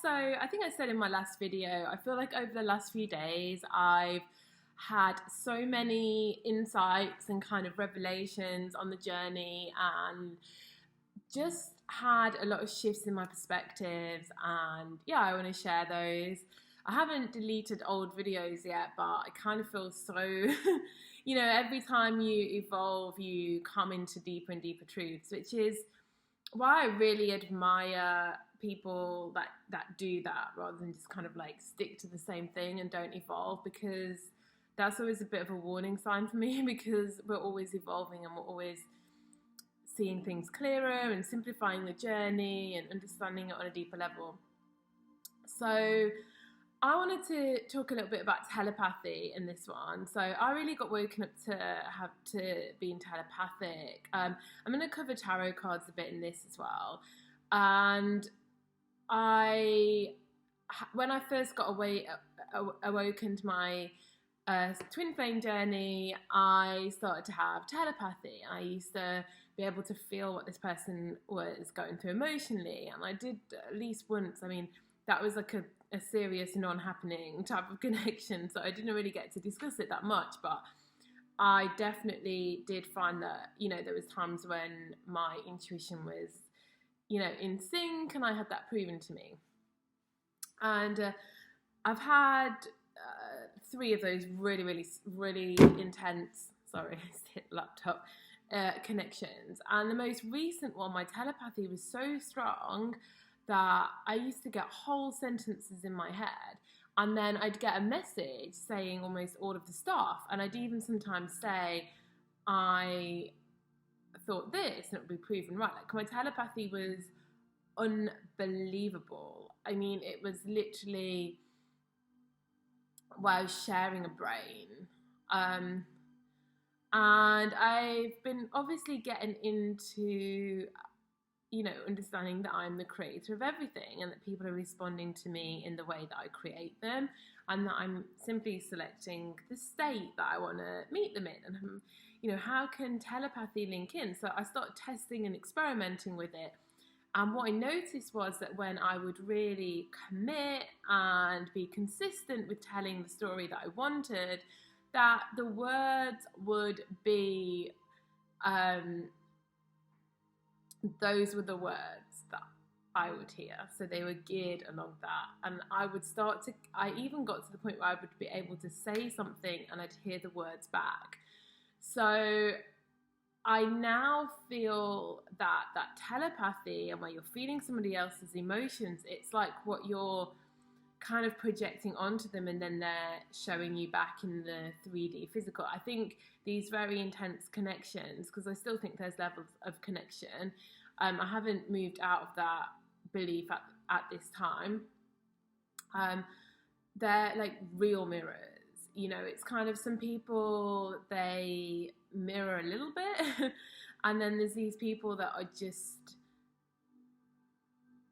so I think I said in my last video, I feel like over the last few days, I've had so many insights and kind of revelations on the journey and just had a lot of shifts in my perspectives. And yeah, I want to share those. I haven't deleted old videos yet, but I kind of feel so, every time you evolve, you come into deeper and deeper truths, which is why I really admire people that do that rather than just kind of like stick to the same thing and don't evolve, because that's always a bit of a warning sign for me because we're always evolving and we're always seeing things clearer and simplifying the journey and understanding it on a deeper level. So I wanted to talk a little bit about telepathy in this one. So I really got woken up to being telepathic. I'm going to cover tarot cards a bit in this as well. And when I first got awoken to my twin flame journey, I started to have telepathy. I used to be able to feel what this person was going through emotionally, and I did at least once. I mean, that was like a serious non-happening type of connection, so I didn't really get to discuss it that much, but I definitely did find that, there was times when my intuition was, in sync, and I had that proven to me. And I've had 3 of those really, really, really intense, sorry, laptop, connections. And the most recent one, my telepathy was so strong that I used to get whole sentences in my head, and then I'd get a message saying almost all of the stuff, and I'd even sometimes say, I thought this, and it would be proven right. Like, my telepathy was unbelievable. I mean, it was literally, I was sharing a brain. And I've been obviously getting into understanding that I'm the creator of everything and that people are responding to me in the way that I create them, and that I'm simply selecting the state that I want to meet them in. And how can telepathy link in? So I started testing and experimenting with it. And what I noticed was that when I would really commit and be consistent with telling the story that I wanted, that the words would be those were the words that I would hear. So they were geared along that. And I even got to the point where I would be able to say something and I'd hear the words back. So I now feel that telepathy, and where you're feeling somebody else's emotions, it's like what you're kind of projecting onto them, and then they're showing you back in the 3D physical. I think these very intense connections, because I still think there's levels of connection, I haven't moved out of that belief at this time. They're like real mirrors. It's kind of, some people, they mirror a little bit and then there's these people that are just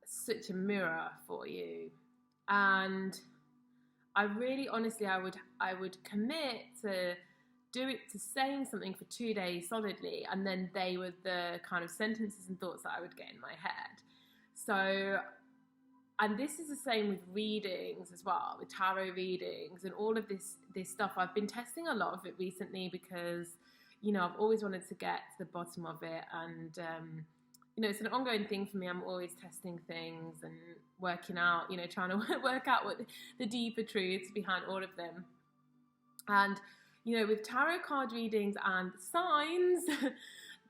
such a mirror for you. And I really, honestly, I would commit to saying something for 2 days solidly, and then they were the kind of sentences and thoughts that I would get in my head. So, and this is the same with readings as well, with tarot readings and all of this stuff. I've been testing a lot of it recently because, I've always wanted to get to the bottom of it, and it's an ongoing thing for me. I'm always testing things and working out, trying to work out what the deeper truths behind all of them. And, with tarot card readings and signs,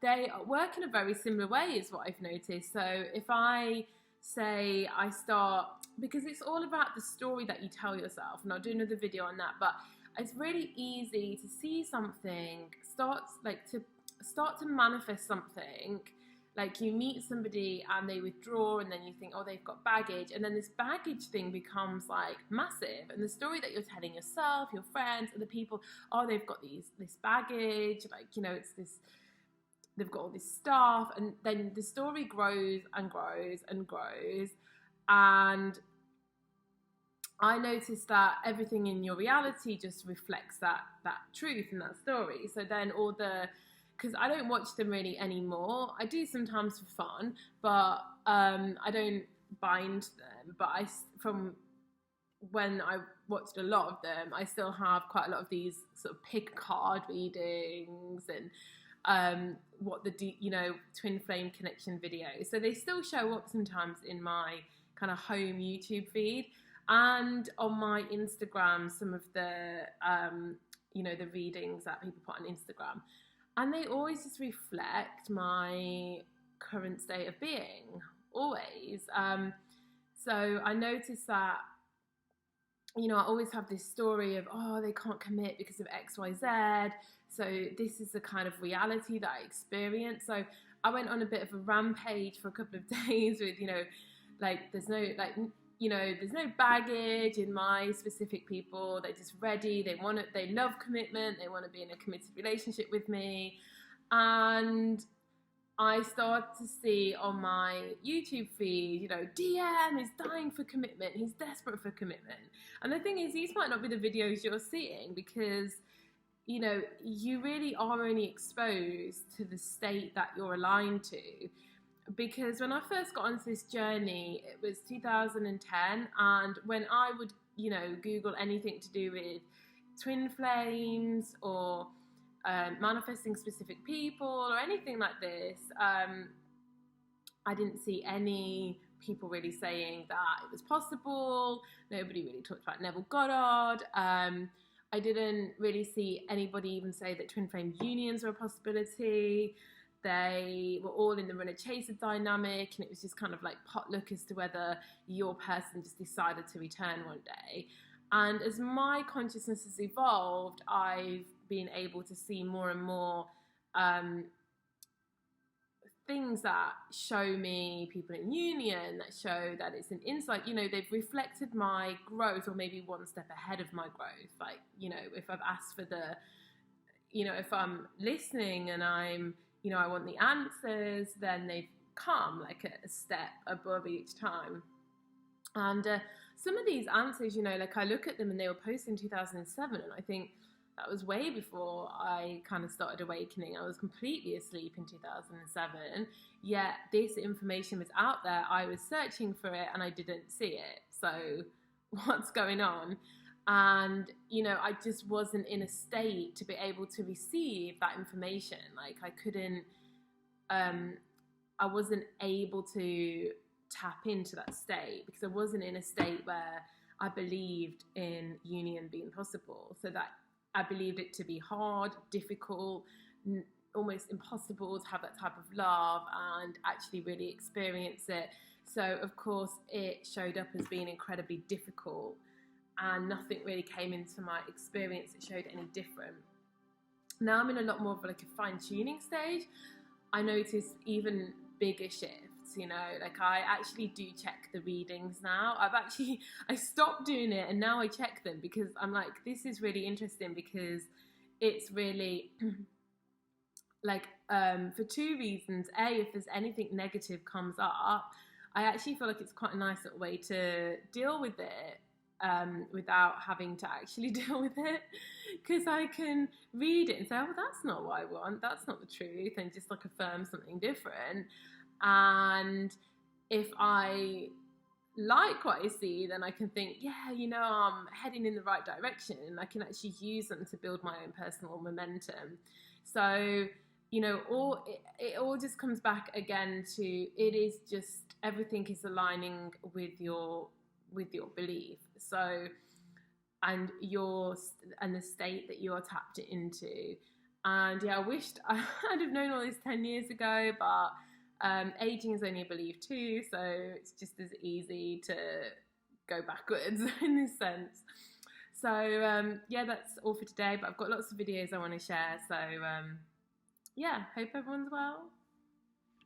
they work in a very similar way is what I've noticed. So if I say because it's all about the story that you tell yourself, and I'll do another video on that, but it's really easy to see something, start to manifest something. Like, you meet somebody and they withdraw, and then you think, oh, they've got baggage. And then this baggage thing becomes like massive. And the story that you're telling yourself, your friends, other people, oh, they've got this baggage. Like, it's this, they've got all this stuff. And then the story grows and grows and grows. And I noticed that everything in your reality just reflects that truth and that story. So then because I don't watch them really anymore. I do sometimes for fun, but I don't bind them, but from when I watched a lot of them, I still have quite a lot of these sort of pick card readings and what the twin flame connection videos. So they still show up sometimes in my kind of home YouTube feed, and on my Instagram, some of the the readings that people put on Instagram, and they always just reflect my current state of being, always. So I noticed that, I always have this story of, oh, they can't commit because of X, Y, Z. So this is the kind of reality that I experience. So I went on a bit of a rampage for a couple of days with, there's no baggage in my specific people. They're just ready. They love commitment. They want to be in a committed relationship with me. And I started to see on my YouTube feed, DM is dying for commitment. He's desperate for commitment. And the thing is, these might not be the videos you're seeing, because, you really are only exposed to the state that you're aligned to. Because when I first got onto this journey, it was 2010. And when I would, Google anything to do with twin flames or manifesting specific people or anything like this, I didn't see any people really saying that it was possible. Nobody really talked about Neville Goddard. I didn't really see anybody even say that twin flame unions were a possibility. They were all in the runner-chaser dynamic, and it was just kind of like potluck as to whether your person just decided to return one day. And as my consciousness has evolved, I've been able to see more and more things that show me people in union, that show that it's an insight. They've reflected my growth, or maybe one step ahead of my growth. Like, if I've asked for if I'm listening and I'm, I want the answers, then they've come like a step above each time. And some of these answers, I look at them and they were posted in 2007, and I think that was way before I kind of started awakening. I was completely asleep in 2007, yet this information was out there. I was searching for it and I didn't see it. So what's going on? And, I just wasn't in a state to be able to receive that information. Like, I couldn't, I wasn't able to tap into that state, because I wasn't in a state where I believed in union being possible. So that I believed it to be hard, difficult, almost impossible to have that type of love and actually really experience it. So of course it showed up as being incredibly difficult, and nothing really came into my experience that showed any different. Now I'm in a lot more of like a fine-tuning stage. I notice even bigger shifts. I actually do check the readings now. I stopped doing it and now I check them, because I'm like, this is really interesting, because it's really for two reasons. A, if there's anything negative comes up, I actually feel like it's quite a nice little way to deal with it, without having to actually deal with it, because I can read it and say, oh, well, that's not what I want, that's not the truth, and just affirm something different. And if I like what I see, then I can think, yeah, I'm heading in the right direction, and I can actually use them to build my own personal momentum. So, it all just comes back again to, it is just, everything is aligning with your belief. So, and the state that you're tapped into. And yeah, I wished I had have known all this 10 years ago, but aging is only a belief too, so it's just as easy to go backwards in this sense. So yeah, that's all for today, but I've got lots of videos I want to share. So yeah, hope everyone's well.